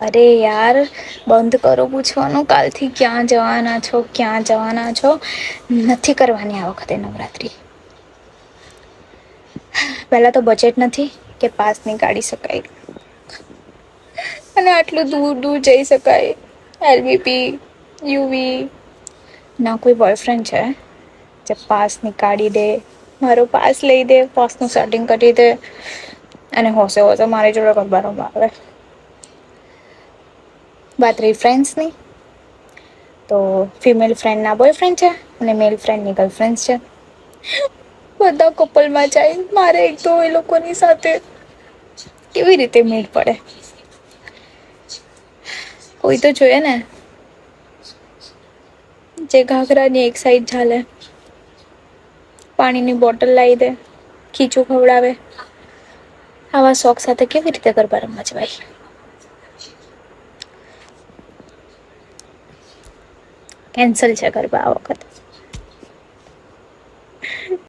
અરે યાર, બંધ કરો પૂછવાનું. કાલથી ક્યાં જવાના છો, ક્યાં જવાના છો? નથી કરવાની આ વખતે નવરાત્રી. પેલા તો બજેટ નથી કે પાસ ની કાઢી શકાય. અને આટલું દૂર દૂર જઈ શકાય. LVP, UV. ના કોઈ બોયફ્રેન્ડ છે જે પાસ નીકાળી દે, મારો પાસ લઈ દે, પાસ નું સેટિંગ કરી દે. અને હોશે હોશે મારી જોડે ગરબા રમવા આવે. વાત રહી ફ્રેન્ડ્સની, તો ફિમેલ ફ્રેન્ડ ના બોયફ્રેન્ડ છે અને મેલ ફ્રેન્ડની ગર્લફ્રેન્ડ છે. બધા કપલમાં જાય, મારે એક તો એ લોકોની સાથે કેવી રીતે મેળ પડે? કોઈ તો જોઈ ને જે ઘાઘરાની એક સાઈડ ઝાલે, પાણીની બોટલ લાવી દે, ખીચું ખવડાવે. આવા શોખ સાથે કેવી રીતે ગરબા રમવા જવાય? કેન્સલ છે ગરબા આ વખત.